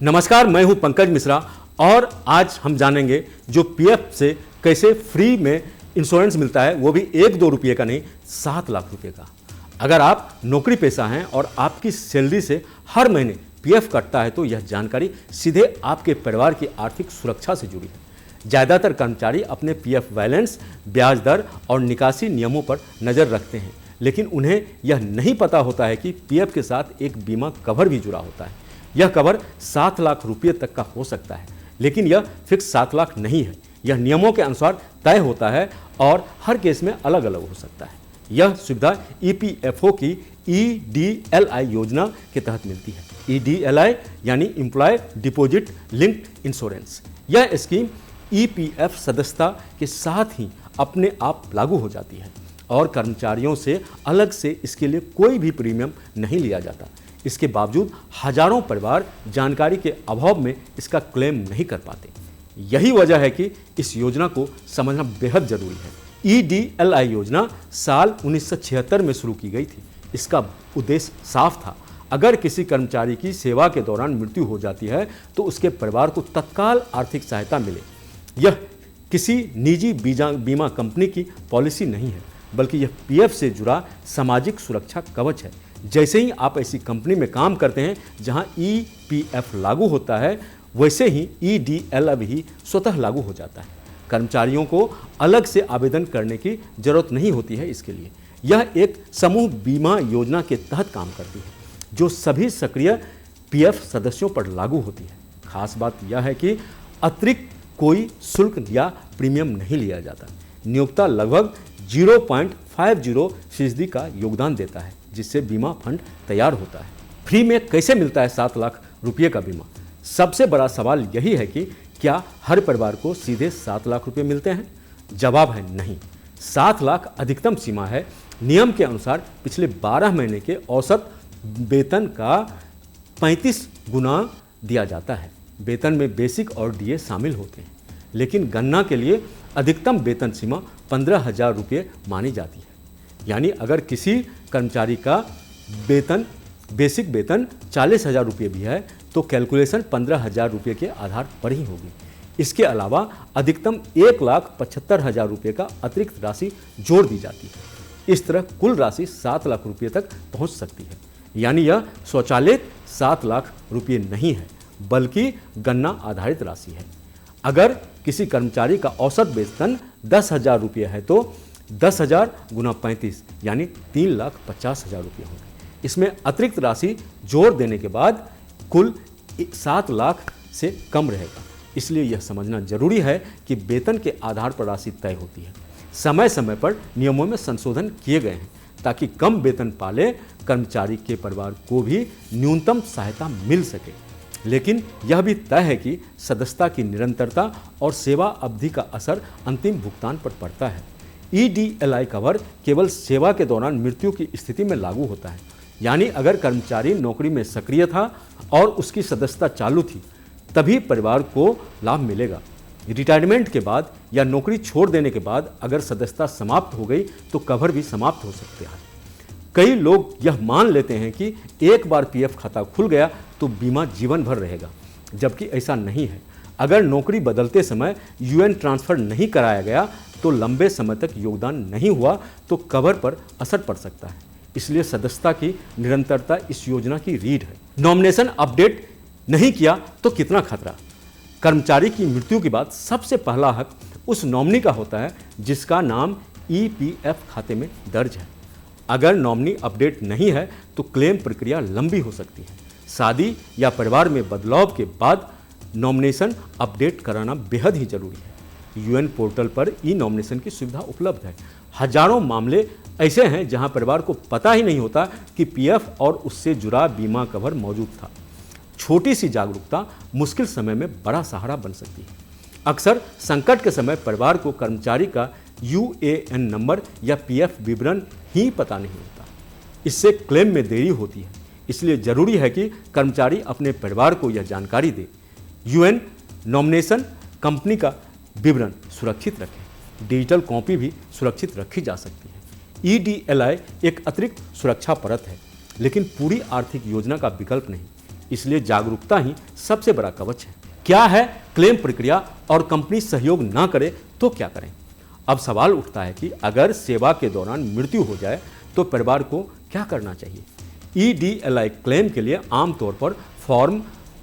नमस्कार, मैं हूं पंकज मिश्रा और आज हम जानेंगे जो पीएफ से कैसे फ्री में इंश्योरेंस मिलता है, वो भी 1-2 रुपये का नहीं, 7 लाख रुपये का। अगर आप नौकरी पेशा हैं और आपकी सैलरी से हर महीने पीएफ कटता है तो यह जानकारी सीधे आपके परिवार की आर्थिक सुरक्षा से जुड़ी है। ज़्यादातर कर्मचारी अपने पीएफ बैलेंस, ब्याज दर और निकासी नियमों पर नज़र रखते हैं, लेकिन उन्हें यह नहीं पता होता है कि पीएफ के साथ एक बीमा कवर भी जुड़ा होता है। यह कवर 7 लाख रुपये तक का हो सकता है, लेकिन यह फिक्स 7 लाख नहीं है। यह नियमों के अनुसार तय होता है और हर केस में अलग अलग हो सकता है। यह सुविधा ईपीएफओ की ईडीएलआई योजना के तहत मिलती है। ईडीएलआई यानी एम्प्लॉय डिपॉजिट लिंक्ड इंश्योरेंस। यह स्कीम ईपीएफ सदस्यता के साथ ही अपने आप लागू हो जाती है और कर्मचारियों से अलग से इसके लिए कोई भी प्रीमियम नहीं लिया जाता। इसके बावजूद हजारों परिवार जानकारी के अभाव में इसका क्लेम नहीं कर पाते। यही वजह है कि इस योजना को समझना बेहद जरूरी है। ईडीएलआई योजना साल 1976 में शुरू की गई थी। इसका उद्देश्य साफ था, अगर किसी कर्मचारी की सेवा के दौरान मृत्यु हो जाती है तो उसके परिवार को तत्काल आर्थिक सहायता मिले। यह किसी निजी बीमा कंपनी की पॉलिसी नहीं है, बल्कि यह पीएफ से जुड़ा सामाजिक सुरक्षा कवच है। जैसे ही आप ऐसी कंपनी में काम करते हैं जहां ईपीएफ लागू होता है, वैसे ही ईडीएलआई भी स्वतः लागू हो जाता है। कर्मचारियों को अलग से आवेदन करने की जरूरत नहीं होती है। इसके लिए यह एक समूह बीमा योजना के तहत काम करती है, जो सभी सक्रिय पीएफ सदस्यों पर लागू होती है। खास बात यह है कि अतिरिक्त कोई शुल्क या प्रीमियम नहीं लिया जाता। नियोक्ता लगभग 0.50% का योगदान देता है, जिससे बीमा फंड तैयार होता है। फ्री में कैसे मिलता है 7 लाख रुपये का बीमा? सबसे बड़ा सवाल यही है कि क्या हर परिवार को सीधे 7 लाख रुपये मिलते हैं? जवाब है नहीं। 7 लाख अधिकतम सीमा है। नियम के अनुसार पिछले 12 महीने के औसत वेतन का 35 गुना दिया जाता है। वेतन में बेसिक और डीए शामिल होते हैं, लेकिन गणना के लिए अधिकतम वेतन सीमा 15,000 रुपये मानी जाती है। यानी अगर किसी कर्मचारी का बेसिक वेतन 40,000 रुपये भी है तो कैलकुलेशन 15,000 रुपये के आधार पर ही होगी। इसके अलावा अधिकतम 1,75,000 रुपये का अतिरिक्त राशि जोड़ दी जाती है। इस तरह कुल राशि 7 लाख रुपये तक पहुंच सकती है। यानी यह स्वचालित 7 लाख रुपये नहीं है, बल्कि गणना आधारित राशि है। अगर किसी कर्मचारी का औसत वेतन 10,000 रुपये है तो 10,000 गुना 35 यानी 3,50,000 रुपये होंगे। इसमें अतिरिक्त राशि जोड़ देने के बाद कुल 7 लाख से कम रहेगा। इसलिए यह समझना जरूरी है कि वेतन के आधार पर राशि तय होती है। समय समय पर नियमों में संशोधन किए गए हैं ताकि कम वेतन पाले कर्मचारी के परिवार को भी न्यूनतम सहायता मिल सके। लेकिन यह भी तय है कि सदस्यता की निरंतरता और सेवा अवधि का असर अंतिम भुगतान पर पड़ता है। ईडीएलआई कवर केवल सेवा के दौरान मृत्यु की स्थिति में लागू होता है। यानी अगर कर्मचारी नौकरी में सक्रिय था और उसकी सदस्यता चालू थी, तभी परिवार को लाभ मिलेगा। रिटायरमेंट के बाद या नौकरी छोड़ देने के बाद अगर सदस्यता समाप्त हो गई तो कवर भी समाप्त हो सकता है। कई लोग यह मान लेते हैं कि एक बार पीएफ खाता खुल गया तो बीमा जीवन भर रहेगा, जबकि ऐसा नहीं है। अगर नौकरी बदलते समय यूएन ट्रांसफर नहीं कराया गया तो लंबे समय तक योगदान नहीं हुआ तो कवर पर असर पड़ सकता है। इसलिए सदस्यता की निरंतरता इस योजना की रीढ़ है। नॉमिनेशन अपडेट नहीं किया तो कितना खतरा? कर्मचारी की मृत्यु के बाद सबसे पहला हक उस नॉमिनी का होता है जिसका नाम ईपीएफ खाते में दर्ज है। अगर नॉमिनी अपडेट नहीं है तो क्लेम प्रक्रिया लंबी हो सकती है। शादी या परिवार में बदलाव के बाद नॉमिनेशन अपडेट कराना बेहद ही जरूरी है। यूएन पोर्टल पर ई नॉमिनेशन की सुविधा उपलब्ध है। हजारों मामले ऐसे हैं जहां परिवार को पता ही नहीं होता कि पीएफ और उससे जुड़ा बीमा कवर मौजूद था। छोटी सी जागरूकता मुश्किल समय में बड़ा सहारा बन सकती है। अक्सर संकट के समय परिवार को कर्मचारी का यूएएन नंबर या पीएफ विवरण ही पता नहीं होता। इससे क्लेम में देरी होती है। इसलिए जरूरी है कि कर्मचारी अपने परिवार को यह जानकारी दे। यूएन नॉमिनेशन कंपनी का विवरण सुरक्षित रखें। डिजिटल कॉपी भी सुरक्षित रखी जा सकती है। ईडीएलआई एक अतिरिक्त सुरक्षा परत है, लेकिन पूरी आर्थिक योजना का विकल्प नहीं। इसलिए जागरूकता ही सबसे बड़ा कवच है। क्या है क्लेम प्रक्रिया और कंपनी सहयोग ना करे तो क्या करें? अब सवाल उठता है कि अगर सेवा के दौरान मृत्यु हो जाए तो परिवार को क्या करना चाहिए? EDLI क्लेम के लिए आमतौर पर फॉर्म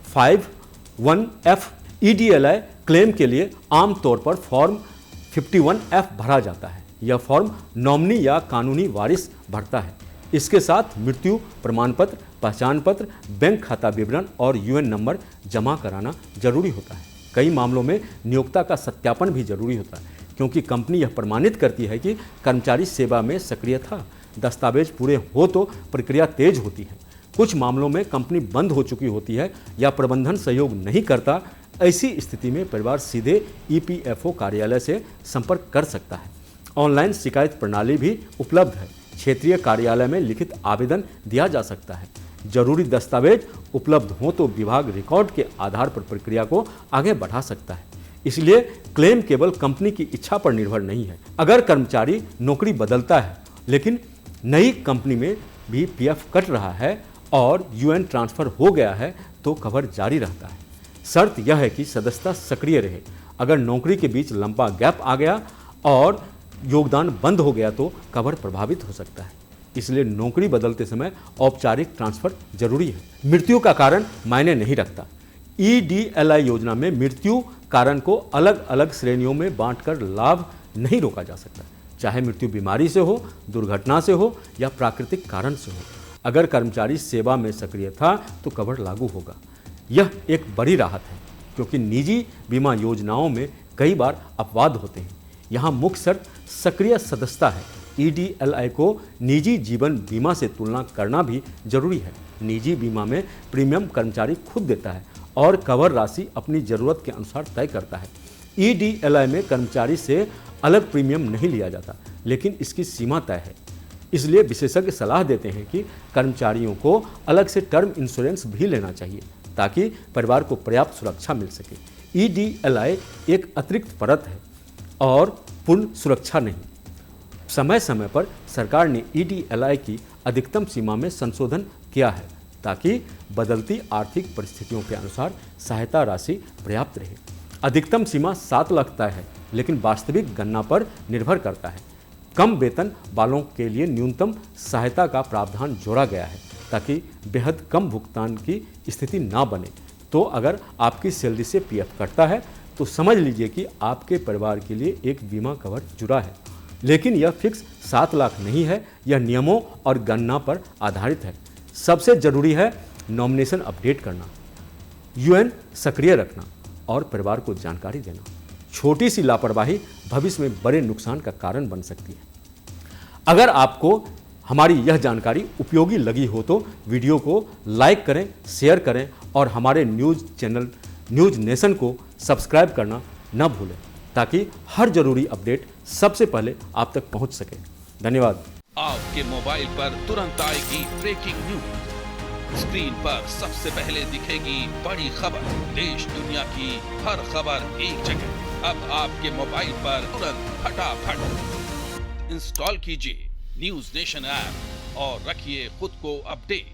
51F EDLI क्लेम के लिए आमतौर पर फॉर्म 51F भरा जाता है। यह फॉर्म नॉमिनी या कानूनी वारिस भरता है। इसके साथ मृत्यु प्रमाण पत्र, पहचान पत्र, बैंक खाता विवरण और UN नंबर जमा कराना जरूरी होता है। कई मामलों में नियोक्ता का सत्यापन भी जरूरी होता है, क्योंकि कंपनी यह प्रमाणित करती है कि कर्मचारी सेवा में सक्रिय था। दस्तावेज पूरे हो तो प्रक्रिया तेज होती है। कुछ मामलों में कंपनी बंद हो चुकी होती है या प्रबंधन सहयोग नहीं करता। ऐसी स्थिति में परिवार सीधे EPFO कार्यालय से संपर्क कर सकता है। ऑनलाइन शिकायत प्रणाली भी उपलब्ध है। क्षेत्रीय कार्यालय में लिखित आवेदन दिया जा सकता है। जरूरी दस्तावेज उपलब्ध हो तो विभाग रिकॉर्ड के आधार पर प्रक्रिया को आगे बढ़ा सकता है। इसलिए क्लेम केवल कंपनी की इच्छा पर निर्भर नहीं है। अगर कर्मचारी नौकरी बदलता है लेकिन नई कंपनी में भी PF कट रहा है और UN ट्रांसफर हो गया है तो कवर जारी रहता है। शर्त यह है कि सदस्यता सक्रिय रहे। अगर नौकरी के बीच लंबा गैप आ गया और योगदान बंद हो गया तो कवर प्रभावित हो सकता है। इसलिए नौकरी बदलते समय औपचारिक ट्रांसफर जरूरी है। मृत्यु का कारण मायने नहीं रखता। EDLI योजना में मृत्यु कारण को अलग अलग श्रेणियों में बांटकर लाभ नहीं रोका जा सकता, चाहे मृत्यु बीमारी से हो, दुर्घटना से हो या प्राकृतिक कारण से हो। अगर कर्मचारी सेवा में सक्रिय था तो कवर लागू होगा। यह एक बड़ी राहत है, क्योंकि निजी बीमा योजनाओं में कई बार अपवाद होते हैं। यहाँ मुख्य शर्त सक्रिय सदस्यता है। EDLI को निजी जीवन बीमा से तुलना करना भी जरूरी है। निजी बीमा में प्रीमियम कर्मचारी खुद देता है और कवर राशि अपनी जरूरत के अनुसार तय करता है। EDLI में कर्मचारी से अलग प्रीमियम नहीं लिया जाता, लेकिन इसकी सीमा तय है। इसलिए विशेषज्ञ सलाह देते हैं कि कर्मचारियों को अलग से टर्म इंश्योरेंस भी लेना चाहिए, ताकि परिवार को पर्याप्त सुरक्षा मिल सके। EDLI एक अतिरिक्त परत है और पूर्ण सुरक्षा नहीं। समय समय पर सरकार ने EDLI की अधिकतम सीमा में संशोधन किया है, ताकि बदलती आर्थिक परिस्थितियों के अनुसार सहायता राशि पर्याप्त रहे। अधिकतम सीमा 7 लाख तय है, लेकिन वास्तविक गणना पर निर्भर करता है। कम वेतन वालों के लिए न्यूनतम सहायता का प्रावधान जोड़ा गया है, ताकि बेहद कम भुगतान की स्थिति ना बने। तो अगर आपकी सैलरी से PF कटता है तो समझ लीजिए कि आपके परिवार के लिए एक बीमा कवर जुड़ा है। लेकिन यह फिक्स 7 लाख नहीं है, यह नियमों और गणना पर आधारित है। सबसे जरूरी है नॉमिनेशन अपडेट करना, UN सक्रिय रखना और परिवार को जानकारी देना। छोटी सी लापरवाही भविष्य में बड़े नुकसान का कारण बन सकती है। अगर आपको हमारी यह जानकारी उपयोगी लगी हो तो वीडियो को लाइक करें, शेयर करें और हमारे न्यूज़ चैनल न्यूज़ नेशन को सब्सक्राइब करना न भूलें, ताकि हर जरूरी अपडेट सबसे पहले आप तक पहुंच सके। धन्यवाद। आपके मोबाइल पर तुरंत आएगी ब्रेकिंग न्यूज। स्क्रीन पर सबसे पहले दिखेगी बड़ी खबर। देश दुनिया की हर खबर एक जगह। अब आपके मोबाइल पर तुरंत फटाफट इंस्टॉल कीजिए न्यूज़ नेशन ऐप और रखिए खुद को अपडेट।